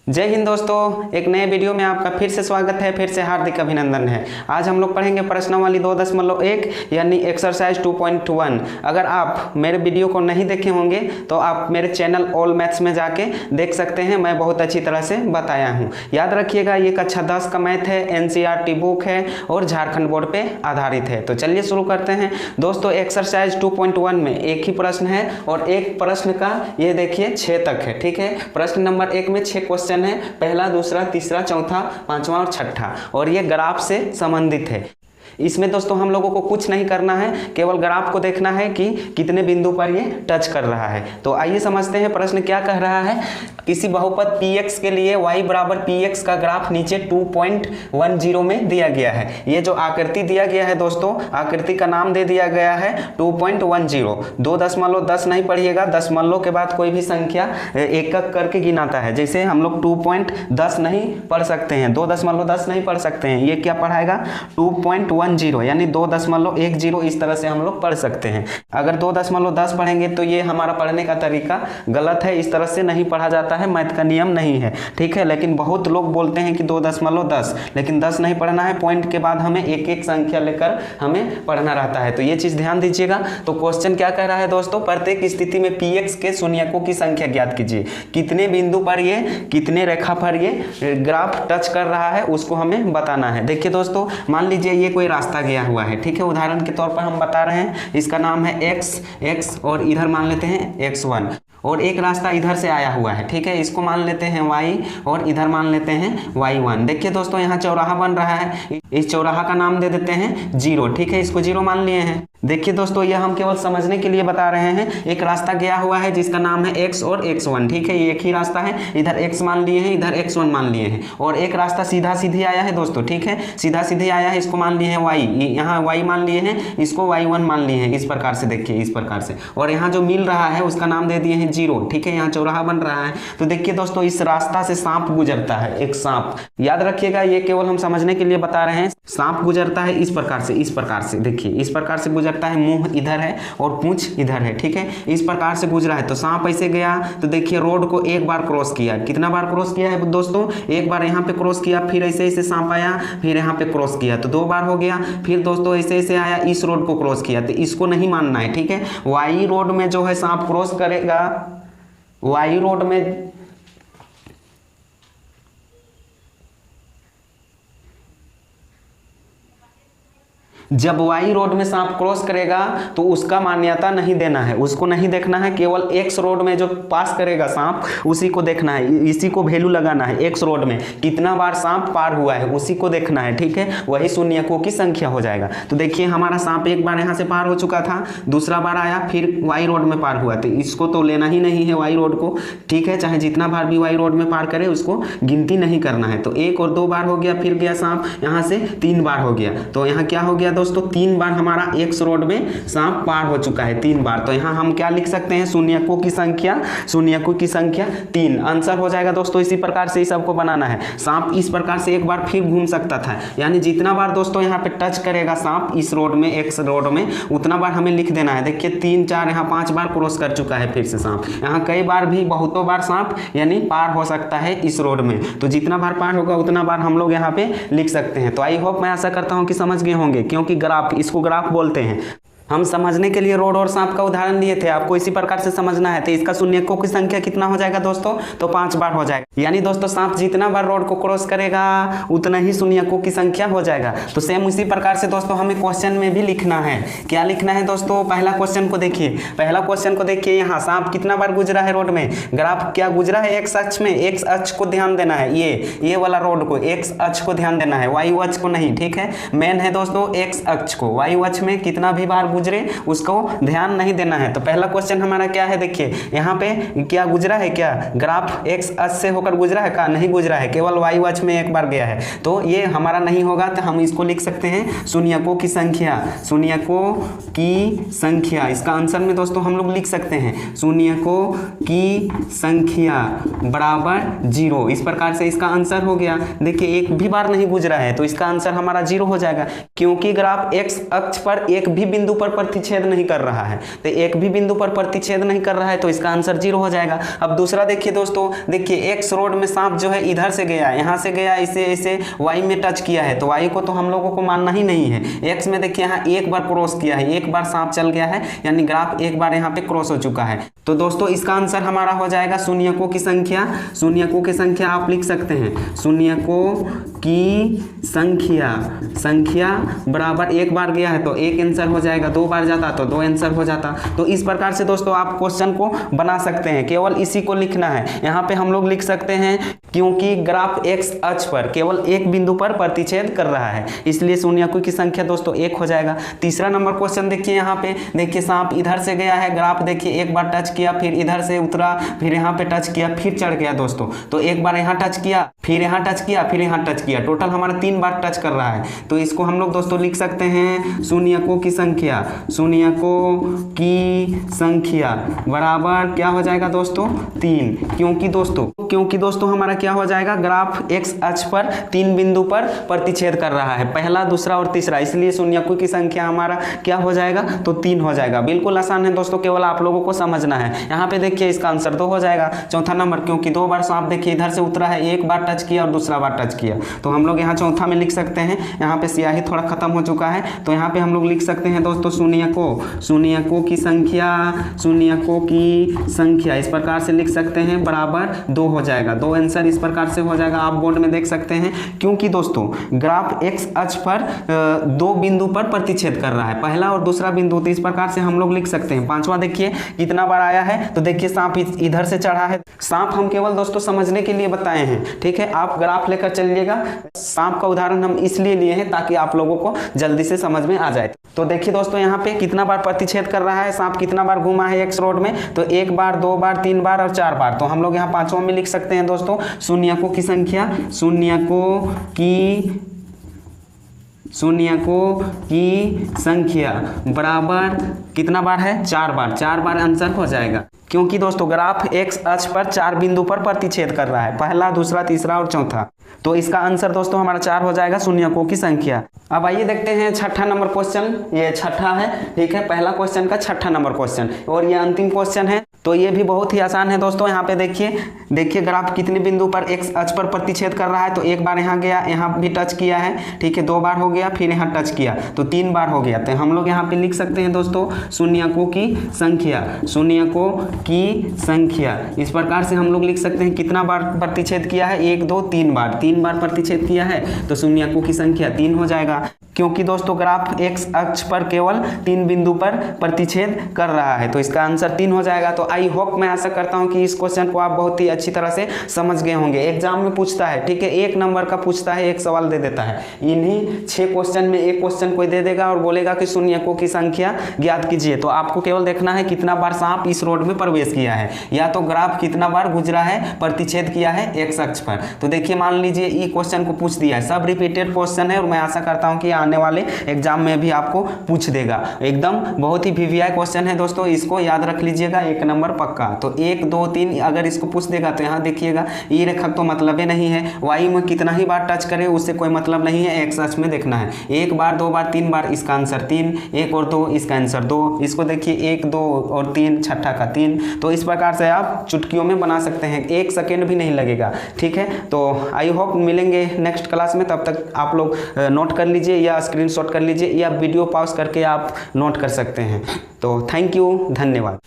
जय हिंद दोस्तों, एक नए वीडियो में आपका फिर से स्वागत है। फिर से हार्दिक अभिनंदन है। आज हम लोग पढ़ेंगे प्रश्नावली 2.1 यानी एक्सरसाइज 2.1। अगर आप मेरे वीडियो को नहीं देखे होंगे तो आप मेरे चैनल ऑल मैथ्स में जाके देख सकते हैं। मैं बहुत अच्छी तरह से बताया हूँ। याद रखिएगा, ये कक्षा 10 का मैथ है, एनसीईआरटी बुक है और झारखंड बोर्ड पे आधारित है। तो चलिए शुरू करते हैं दोस्तों। एक्सरसाइज 2.1 में एक ही प्रश्न है और एक प्रश्न का ये देखिए 6 तक है। ठीक है, प्रश्न नंबर 1 में 6 क्वेश्चन है, पहला, दूसरा, तीसरा, चौथा, पांचवा और छठा, और ये ग्राफ से संबंधित है। इसमें दोस्तों हम लोगों को कुछ नहीं करना है, केवल ग्राफ को देखना है कि कितने बिंदु पर ये टच कर रहा है। तो आइए समझते हैं प्रश्न क्या कह रहा है। किसी बहुपद px के लिए y बराबर px का ग्राफ नीचे 2.10 में दिया गया है। ये जो आकृति दिया गया है दोस्तों, आकृति का नाम दे दिया गया है 2.10। 2.10 नहीं पढ़िएगा, दशमलव के बाद कोई भी संख्या एकक करके गिनाता है। जैसे हम लोग 2.10 नहीं पढ़ सकते हैं, 2.10 नहीं पढ़ सकते हैं। ये क्या पढ़ाएगा 2.10 यानी 2.10 इस तरह से हम लोग पढ़ सकते हैं। अगर 2.10 पढ़ेंगे तो ये हमारा पढ़ने का तरीका गलत है, इस तरह से नहीं पढ़ा जाता है, मैथ का नियम नहीं है। ठीक है, लेकिन बहुत लोग बोलते हैं कि 2.10, लेकिन 10 नहीं पढ़ना है, पॉइंट के बाद हमें एक एक संख्या लेकर हमें पढ़ना रहता है। तो ये चीज ध्यान दीजिएगा। तो क्वेश्चन क्या कह रहा है दोस्तों, प्रत्येक स्थिति में px के शून्यकों की संख्या ज्ञात कीजिए। कितने बिंदु पर ये, कितने रेखा पर ये ग्राफ टच कर रहा है उसको हमें बताना है। देखिए दोस्तों, मान लीजिए ये कोई रास्ता गया हुआ है। ठीक है, उदाहरण के तौर पर हम बता रहे हैं, इसका नाम है x और इधर मान लेते हैं x1, और एक रास्ता इधर से आया हुआ है। ठीक है, इसको मान लेते हैं y और इधर मान लेते हैं y1। देखिए दोस्तों, यहाँ चौराहा बन रहा है, इस चौराहा का नाम दे देते हैं 0। ठीक है, इसको 0 मान लिए हैं। देखिए दोस्तों, यह हम केवल समझने के लिए बता रहे हैं। एक रास्ता गया हुआ है जिसका नाम है x और x1। ठीक है, ये एक ही रास्ता है, इधर x मान लिए हैं, इधर x1 मान लिए हैं, और एक रास्ता सीधा सीधी आया है दोस्तों। ठीक है, सीधा सीधी आया है, इसको मान लिए हैं y, यहाँ y मान लिए हैं, इसको y1 मान लिए हैं। इस प्रकार से देखिए, इस प्रकार से, और यहाँ जो मिल रहा है उसका नाम दे दिए हैं 0। ठीक है, यहाँ चौराहा बन रहा है। तो देखिए दोस्तों, इस रास्ता से सांप गुजरता है, एक सांप। याद रखिएगा, ये केवल हम समझने के लिए बता रहे हैं। सांप गुजरता है इस प्रकार से, इस प्रकार से देखिए, इस प्रकार से गुजरता है। मुंह इधर है और पूंछ इधर है। ठीक है, इस प्रकार से गुजरा है। तो सांप ऐसे गया, तो देखिए रोड को एक बार क्रॉस किया। कितना बार क्रॉस किया है दोस्तों, एक बार यहाँ पे क्रॉस किया, फिर ऐसे ऐसे सांप आया, फिर यहाँ पे क्रॉस किया, तो 2 बार हो गया। फिर दोस्तों ऐसे ऐसे आया, इस रोड को क्रॉस किया, तो इसको नहीं मानना है। ठीक है, वाई रोड में जो है सांप क्रॉस करेगा, वाई रोड में जब वाई रोड में सांप क्रॉस करेगा तो उसका मान्यता नहीं देना है, उसको नहीं देखना है। केवल एक्स रोड में जो पास करेगा सांप, उसी को देखना है, इसी को वैल्यू लगाना है। एक्स रोड में कितना बार सांप पार हुआ है उसी को देखना है। ठीक है, वही शून्यकों की संख्या हो जाएगा। तो देखिए, हमारा सांप एक बार यहाँ से पार हो चुका था, दूसरा बार आया, फिर वाई रोड में पार हुआ, तो इसको तो लेना ही नहीं है वाई रोड को। ठीक है, चाहे जितना बार भी वाई रोड में पार करे उसको गिनती नहीं करना है। तो 1 और 2 बार हो गया, फिर गया सांप यहाँ से 3 बार हो गया। तो यहाँ क्या हो गया दोस्तों, 3 बार हमारा एक्स रोड में सांप पार हो चुका है, 3 बार। तो यहाँ हम क्या लिख सकते हैं, शून्यकों की संख्या, शून्यकों की संख्या 3 आंसर हो जाएगा दोस्तों। इसी प्रकार से इस सबको बनाना है। सांप इस प्रकार से एक बार फिर घूम सकता था, यानी जितना बार दोस्तों यहाँ पे टच करेगा सांप इस रोड में, एक्स रोड में, उतना बार हमें लिख देना है। देखिए 3, 4, यहाँ 5 बार क्रॉस कर चुका है फिर से सांप। यहाँ कई बार भी, बहुतों बार सांप यानी पार हो सकता है इस रोड में। तो जितना बार पार होगा उतना बार हम लोग यहाँ पे लिख सकते हैं। तो आई होप, मैं आशा करता हूँ कि समझ गए होंगे, क्योंकि ग्राफ, इसको ग्राफ बोलते हैं। हम समझने के लिए रोड और सांप का उदाहरण दिए थे, आपको इसी प्रकार से समझना है। तो इसका शून्यकों की संख्या कितना हो जाएगा दोस्तों, तो 5 बार हो जाएगा। यानी दोस्तों सांप जितना बार रोड को क्रॉस करेगा उतना ही शून्यकों की संख्या हो जाएगा। तो सेम उसी प्रकार से दोस्तों हमें क्वेश्चन में भी लिखना है। क्या लिखना है दोस्तों, पहला क्वेश्चन को देखिए, पहला क्वेश्चन को देखिए। यहाँ सांप कितना बार गुजरा है रोड में, ग्राफ क्या गुजरा है एक्स अक्ष में, एक्स अक्ष को ध्यान देना है। ये वाला रोड को, एक्स अक्ष को ध्यान देना है, वायु अक्ष को नहीं। ठीक है, मेन है दोस्तों एक्स अक्ष को, वायु अक्ष में कितना भी बार गुजरे उसको ध्यान नहीं देना है। तो पहला क्वेश्चन हमारा क्या है, देखिए यहाँ पे क्या गुजरा है, क्या ग्राफ एक्स अक्ष से होकर गुजरा है, क्या नहीं गुजरा है, केवल वायु अक्ष में एक बार गया है। तो ये हमारा नहीं होगा, तो हम इसको लिख सकते हैं शून्यकों की संख्या, शून्यकों की संख्या। इसका आंसर में दोस्तों हम लोग लिख सकते हैं शून्यकों की संख्या बराबर 0। इस प्रकार से इसका आंसर हो गया। देखिए एक भी बार नहीं गुजरा है, तो इसका आंसर हमारा 0 हो जाएगा, क्योंकि ग्राफ एक्स अक्ष पर एक भी बिंदु पर पर प्रतिच्छेद नहीं कर रहा है, तो एक भी बिंदु पर प्रतिच्छेद नहीं कर रहा है, तो इसका आंसर 0 हो जाएगा। अब दूसरा देखिए दोस्तों, देखिए एक्स रोड में सांप जो है इधर से गया, यहाँ से गया, इसे इसे वाई में टच किया है, तो वाई को तो हम लोगों को मानना ही नहीं है। एक्स में देखिए यहाँ एक बार क्रॉस किया है, एक बार सांप चल गया है, यानी ग्राफ एक बार यहाँ पे क्रॉस हो चुका है। तो दोस्तों इसका आंसर हमारा हो जाएगा शून्यकों की संख्या। शून्यकों की संख्या आप लिख सकते हैं, शून्यकों की संख्या बराबर, एक बार गया है तो एक आंसर हो जाएगा, दो बार जाता तो दो आंसर हो जाता। तो इस प्रकार से दोस्तों आप क्वेश्चन को बना सकते हैं, केवल इसी को लिखना है। यहाँ पे हम लोग लिख सकते हैं क्योंकि ग्राफ एक्स अक्ष पर केवल एक बिंदु पर प्रतिच्छेद कर रहा है, इसलिए शून्यकों की संख्या दोस्तों 1 हो जाएगा। तीसरा नंबर क्वेश्चन देखिए, यहाँ पे देखिए सांप इधर से गया है, ग्राफ देखिए एक बार टच किया, फिर इधर से उतरा, फिर यहाँ पे टच किया, फिर चढ़ गया दोस्तों। तो एक बार यहाँ टच किया, फिर यहाँ टच किया, फिर यहाँ टच किया, टोटल हमारा 3 बार टच कर रहा है। तो इसको हम लोग दोस्तों लिख सकते हैं शून्यकों की संख्या। शून्यकों की संख्या बराबर क्या हो जाएगा दोस्तों 3, क्योंकि दोस्तों हमारा क्या हो जाएगा, ग्राफ एक्स अक्ष पर 3 बिंदु पर प्रतिच्छेद कर रहा है, पहला, दूसरा और तीसरा, इसलिए शून्यकों की संख्या हमारा क्या हो जाएगा, तो 3 हो जाएगा। बिल्कुल आसान है दोस्तों, केवल आप लोगों को समझना है। यहाँ पे देखिए इसका आंसर 2 हो जाएगा। चौथा नंबर, क्योंकि 2 बार सांप देखिए इधर से उतरा है, एक बार टच किया और दूसरा बार टच किया, तो हम लोग यहाँ चौथा में लिख सकते हैं। यहाँ पे स्याही थोड़ा खत्म हो चुका है, तो यहाँ पे हम लोग लिख सकते हैं दोस्तों शून्यकों की संख्या इस प्रकार से लिख सकते हैं, बराबर 2 हो जाएगा। 2 आंसर इस प्रकार से हो जाएगा, आप बोर्ड में देख सकते हैं। क्योंकि दोस्तों ग्राफ एक्स अक्ष पर 2 बिंदु पर प्रतिच्छेद कर रहा है, पहला और दूसरा बिंदु, तो इस प्रकार से हम लोग लिख सकते हैं। पांचवा देखिए कितना बार आया है, तो देखिए सांप इधर से चढ़ा है। सांप हम केवल दोस्तों समझने के लिए बताए हैं, ठीक है, आप ग्राफ लेकर चलिएगा। सांप का उदाहरण हम इसलिए लिए हैं ताकि आप लोगों को जल्दी से समझ में आ जाए। तो देखिए दोस्तों यहाँ पे कितना बार प्रतिच्छेद कर रहा है, सांप कितना बार घूमा है एक्स रोड में, तो 1 बार, 2 बार, 3 बार और 4 बार। तो हम लोग यहाँ पांचवा में लिख सकते हैं दोस्तों शून्यकों की संख्या बराबर कितना बार है, 4 बार। 4 बार आंसर हो जाएगा, क्योंकि दोस्तों ग्राफ एक्स अक्ष पर 4 बिंदु पर प्रतिच्छेद कर रहा है, पहला, दूसरा, तीसरा और चौथा। तो इसका आंसर दोस्तों हमारा 4 हो जाएगा, शून्यकों की संख्या। अब आइए देखते हैं छठा नंबर क्वेश्चन, ये छठा है, ठीक है, पहला क्वेश्चन का छठा नंबर क्वेश्चन, और ये अंतिम क्वेश्चन है। तो ये भी बहुत ही आसान है दोस्तों। यहाँ पे देखिए ग्राफ कितने बिंदु पर एक्स अक्ष पर प्रतिच्छेद कर रहा है, तो एक बार यहाँ गया, यहाँ भी टच किया है, ठीक है, 2 बार हो गया, फिर यहाँ टच किया, तो 3 बार हो गया। तो हम लोग यहाँ पे लिख सकते हैं दोस्तों शून्यकों की संख्या इस प्रकार से हम लोग लिख सकते हैं। कितना बार प्रतिच्छेद किया है, 1, 2, 3 बार, 3 बार प्रतिच्छेद किया है, तो शून्यकों की संख्या 3 हो जाएगा। क्योंकि दोस्तों ग्राफ एक्स अक्ष पर केवल 3 बिंदु पर प्रतिच्छेद कर रहा है, तो इसका आंसर 3 हो जाएगा। तो आई होप, मैं आशा करता हूं कि इस क्वेश्चन को आप बहुत ही अच्छी तरह से समझ गए होंगे। एग्जाम में पूछता है, ठीक है, 1 नंबर का पूछता है, 1 सवाल दे देता है। इन्हीं 6 क्वेश्चन में एक क्वेश्चन कोई दे देगा और बोलेगा कि शून्यकों की संख्या ज्ञात कीजिए। तो आपको केवल देखना है कितना बार सांप इस रोड में प्रवेश किया है, या तो ग्राफ कितना बार गुजरा है, प्रतिच्छेद किया है एक्स अक्ष पर। तो देखिए मान लीजिए ये क्वेश्चन को पूछ दिया है, सब रिपीटेड क्वेश्चन है, और मैं आशा करता हूँ कि आने वाले एग्जाम में भी आपको पूछ देगा। एकदम बहुत ही वीवीआई क्वेश्चन है दोस्तों, इसको याद रख लीजिएगा, 1 नंबर पक्का। तो 1, 2, 3 अगर इसको पूछ देगा, तो यहाँ देखिएगा ये रेखा तो मतलब ही नहीं है, वाई में कितना ही बार टच करे उससे कोई मतलब नहीं है, एक्स अक्ष में देखना है। 1 बार, 2 बार, 3 बार, इसका आंसर 3, 1 और 2 इसका आंसर 2। इसको देखिए 1, 2 और 3, छठा का 3। तो इस प्रकार से आप चुटकियों में बना सकते हैं, 1 सेकेंड भी नहीं लगेगा, ठीक है। तो आई होप मिलेंगे नेक्स्ट क्लास में, तब तक आप लोग नोट कर लीजिए या स्क्रीनशॉट कर लीजिए, या वीडियो पॉज करके आप नोट कर सकते हैं। तो थैंक यू, धन्यवाद।